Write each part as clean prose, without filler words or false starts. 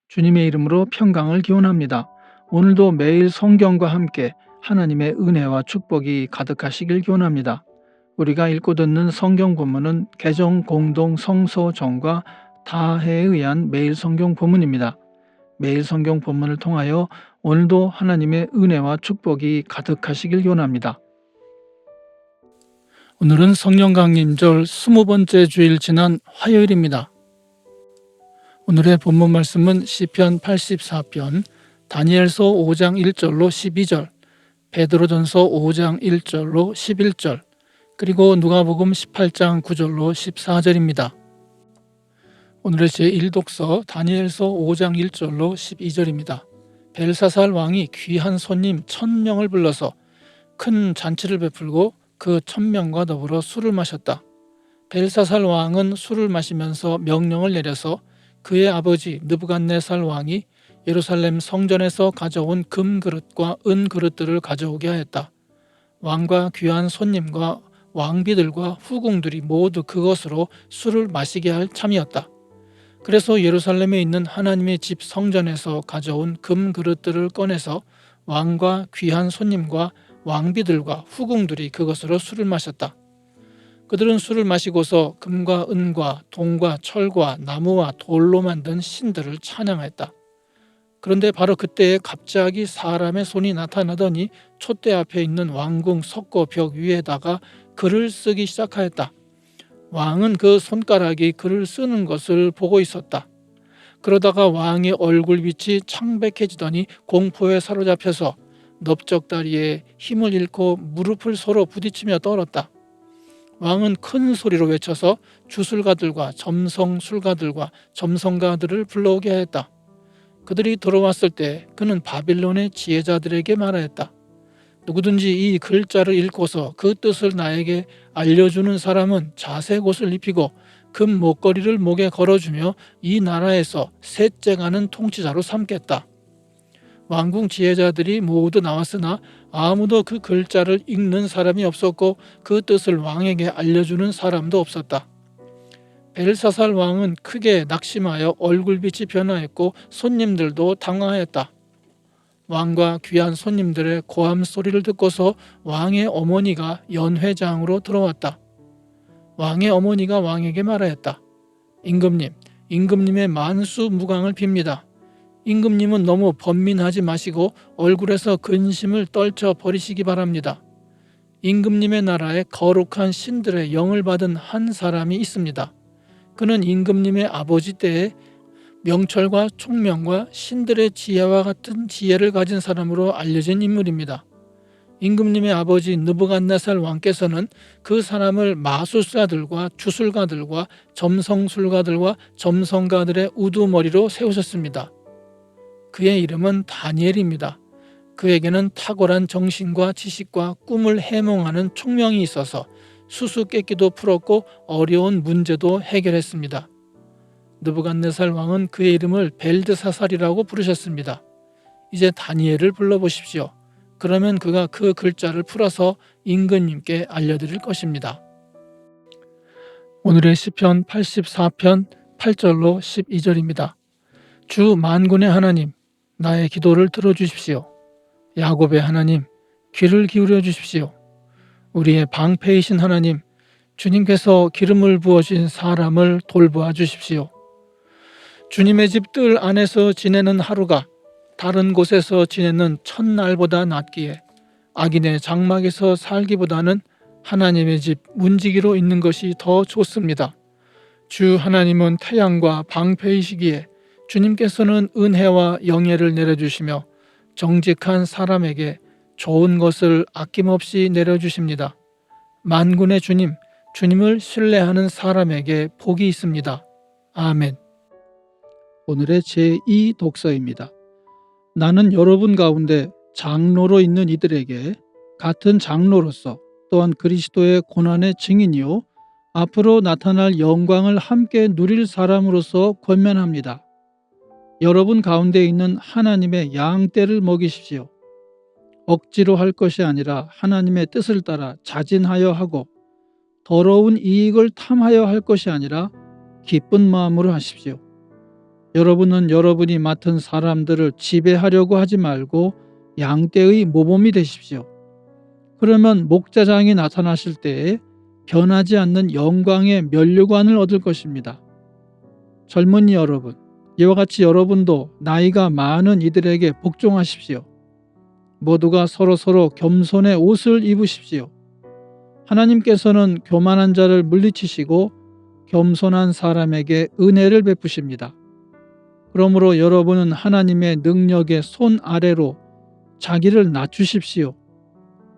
주님의 이름으로 평강을 기원합니다. 오늘도 매일 성경과 함께 하나님의 은혜와 축복이 가득하시길 기원합니다. 우리가 읽고 듣는 성경 본문은 개정 공동 성서정과 다해에 의한 매일 성경 본문입니다. 매일 성경 본문을 통하여 오늘도 하나님의 은혜와 축복이 가득하시길 기원합니다. 오늘은 성령 강림절 20번째 주일 지난 화요일입니다. 오늘의 본문 말씀은 시편 84편, 다니엘서 5장 1절로 12절, 베드로전서 5장 1절로 11절, 그리고 누가복음 18장 9절로 14절입니다. 오늘의 제1독서 다니엘서 5장 1절로 12절입니다. 벨사살 왕이 귀한 손님 1000명을 불러서 큰 잔치를 베풀고 그 1000명과 더불어 술을 마셨다. 벨사살 왕은 술을 마시면서 명령을 내려서 그의 아버지 느부갓네살 왕이 예루살렘 성전에서 가져온 금그릇과 은그릇들을 가져오게 하였다. 왕과 귀한 손님과 왕비들과 후궁들이 모두 그것으로 술을 마시게 할 참이었다. 그래서 예루살렘에 있는 하나님의 집 성전에서 가져온 금그릇들을 꺼내서 왕과 귀한 손님과 왕비들과 후궁들이 그것으로 술을 마셨다. 그들은 술을 마시고서 금과 은과 동과 철과 나무와 돌로 만든 신들을 찬양했다. 그런데 바로 그때에 갑자기 사람의 손이 나타나더니 촛대 앞에 있는 왕궁 석고 벽 위에다가 글을 쓰기 시작하였다. 왕은 그 손가락이 글을 쓰는 것을 보고 있었다. 그러다가 왕의 얼굴빛이 창백해지더니 공포에 사로잡혀서 넓적다리에 힘을 잃고 무릎을 서로 부딪히며 떨었다. 왕은 큰 소리로 외쳐서 주술가들과 점성술가들과 점성가들을 불러오게 하였다. 그들이 들어왔을 때 그는 바빌론의 지혜자들에게 말하였다. 누구든지 이 글자를 읽고서 그 뜻을 나에게 알려주는 사람은 자색 옷을 입히고 금 목걸이를 목에 걸어주며 이 나라에서 셋째가는 통치자로 삼겠다. 왕궁 지혜자들이 모두 나왔으나 아무도 그 글자를 읽는 사람이 없었고 그 뜻을 왕에게 알려주는 사람도 없었다. 벨사살 왕은 크게 낙심하여 얼굴빛이 변화했고 손님들도 당황하였다. 왕과 귀한 손님들의 고함 소리를 듣고서 왕의 어머니가 연회장으로 들어왔다. 왕의 어머니가 왕에게 말하였다. 임금님의 만수무강을 빕니다. 임금님은 너무 번민하지 마시고 얼굴에서 근심을 떨쳐 버리시기 바랍니다. 임금님의 나라에 거룩한 신들의 영을 받은 한 사람이 있습니다. 그는 임금님의 아버지 때에 명철과 총명과 신들의 지혜와 같은 지혜를 가진 사람으로 알려진 인물입니다. 임금님의 아버지 느부갓네살 왕께서는 그 사람을 마술사들과 주술가들과 점성술가들과 점성가들의 우두머리로 세우셨습니다. 그의 이름은 다니엘입니다. 그에게는 탁월한 정신과 지식과 꿈을 해몽하는 총명이 있어서 수수께끼도 풀었고 어려운 문제도 해결했습니다. 느부갓네살 왕은 그의 이름을 벨드사살이라고 부르셨습니다. 이제 다니엘을 불러보십시오. 그러면 그가 그 글자를 풀어서 임금님께 알려드릴 것입니다. 오늘의 시편 84편 8절로 12절입니다. 주 만군의 하나님, 나의 기도를 들어주십시오. 야곱의 하나님, 귀를 기울여 주십시오. 우리의 방패이신 하나님, 주님께서 기름을 부어주신 사람을 돌보아 주십시오. 주님의 집 뜰 안에서 지내는 하루가 다른 곳에서 지내는 첫날보다 낫기에 악인의 장막에서 살기보다는 하나님의 집 문지기로 있는 것이 더 좋습니다. 주 하나님은 태양과 방패이시기에 주님께서는 은혜와 영예를 내려주시며 정직한 사람에게 좋은 것을 아낌없이 내려주십니다. 만군의 주님, 주님을 신뢰하는 사람에게 복이 있습니다. 아멘. 오늘의 제2독서입니다. 나는 여러분 가운데 장로로 있는 이들에게 같은 장로로서 또한 그리스도의 고난의 증인이요 앞으로 나타날 영광을 함께 누릴 사람으로서 권면합니다. 여러분 가운데 있는 하나님의 양떼를 먹이십시오. 억지로 할 것이 아니라 하나님의 뜻을 따라 자진하여 하고 더러운 이익을 탐하여 할 것이 아니라 기쁜 마음으로 하십시오. 여러분은 여러분이 맡은 사람들을 지배하려고 하지 말고 양떼의 모범이 되십시오. 그러면 목자장이 나타나실 때에 변하지 않는 영광의 면류관을 얻을 것입니다. 젊은이 여러분, 이와 같이 여러분도 나이가 많은 이들에게 복종하십시오. 모두가 서로서로 겸손의 옷을 입으십시오. 하나님께서는 교만한 자를 물리치시고 겸손한 사람에게 은혜를 베푸십니다. 그러므로 여러분은 하나님의 능력의 손 아래로 자기를 낮추십시오.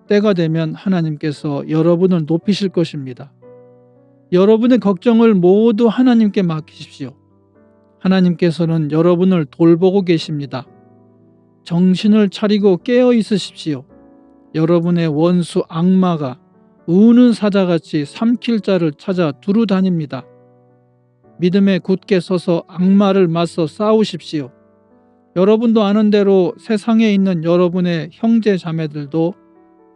때가 되면 하나님께서 여러분을 높이실 것입니다. 여러분의 걱정을 모두 하나님께 맡기십시오. 하나님께서는 여러분을 돌보고 계십니다. 정신을 차리고 깨어 있으십시오. 여러분의 원수 악마가 우는 사자같이 삼킬 자를 찾아 두루 다닙니다. 믿음에 굳게 서서 악마를 맞서 싸우십시오. 여러분도 아는 대로 세상에 있는 여러분의 형제 자매들도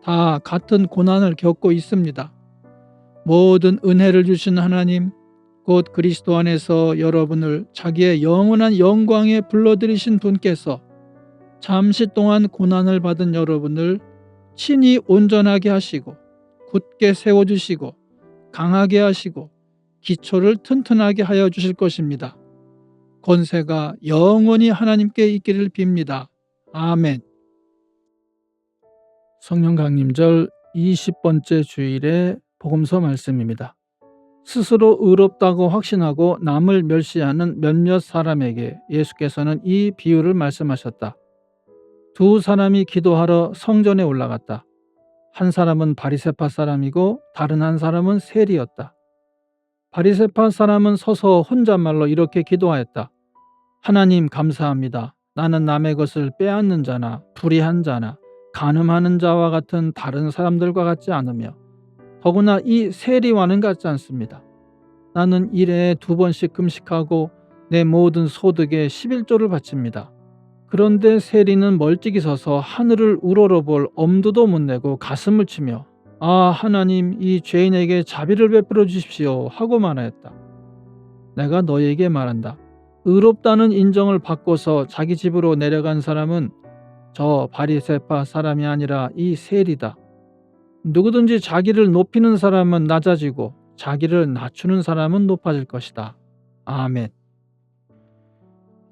다 같은 고난을 겪고 있습니다. 모든 은혜를 주신 하나님, 곧 그리스도 안에서 여러분을 자기의 영원한 영광에 불러들이신 분께서 잠시 동안 고난을 받은 여러분을 친히 온전하게 하시고 굳게 세워주시고 강하게 하시고 기초를 튼튼하게 하여 주실 것입니다. 권세가 영원히 하나님께 있기를 빕니다. 아멘. 성령 강림절 20번째 주일의 복음서 말씀입니다. 스스로 의롭다고 확신하고 남을 멸시하는 몇몇 사람에게 예수께서는 이 비유를 말씀하셨다. 두 사람이 기도하러 성전에 올라갔다. 한 사람은 바리새파 사람이고 다른 한 사람은 세리였다. 바리새파 사람은 서서 혼잣말로 이렇게 기도하였다. 하나님 감사합니다. 나는 남의 것을 빼앗는 자나 불의한 자나 간음하는 자와 같은 다른 사람들과 같지 않으며 더구나 이 세리와는 같지 않습니다. 나는 일에 2번씩 금식하고 내 모든 소득의 11조를 바칩니다. 그런데 세리는 멀찍이 서서 하늘을 우러러볼 엄두도 못 내고 가슴을 치며 아 하나님 이 죄인에게 자비를 베풀어 주십시오 하고 말하였다. 내가 너에게 말한다. 의롭다는 인정을 받고서 자기 집으로 내려간 사람은 저 바리새파 사람이 아니라 이 세리다. 누구든지 자기를 높이는 사람은 낮아지고 자기를 낮추는 사람은 높아질 것이다. 아멘.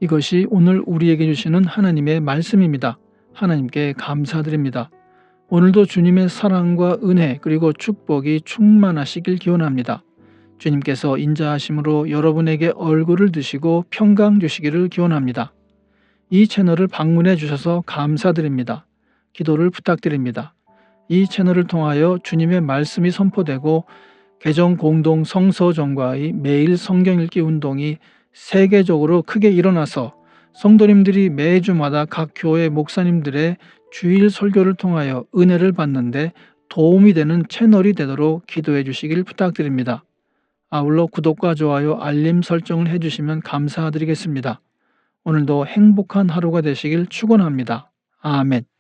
이것이 오늘 우리에게 주시는 하나님의 말씀입니다. 하나님께 감사드립니다. 오늘도 주님의 사랑과 은혜 그리고 축복이 충만하시길 기원합니다. 주님께서 인자하심으로 여러분에게 얼굴을 드시고 평강 주시기를 기원합니다. 이 채널을 방문해 주셔서 감사드립니다. 기도를 부탁드립니다. 이 채널을 통하여 주님의 말씀이 선포되고 개정 공동 성서정과의 매일 성경 읽기 운동이 세계적으로 크게 일어나서 성도님들이 매주마다 각 교회 목사님들의 주일 설교를 통하여 은혜를 받는데 도움이 되는 채널이 되도록 기도해 주시길 부탁드립니다. 아울러 구독과 좋아요, 알림 설정을 해주시면 감사드리겠습니다. 오늘도 행복한 하루가 되시길 축원합니다. 아멘.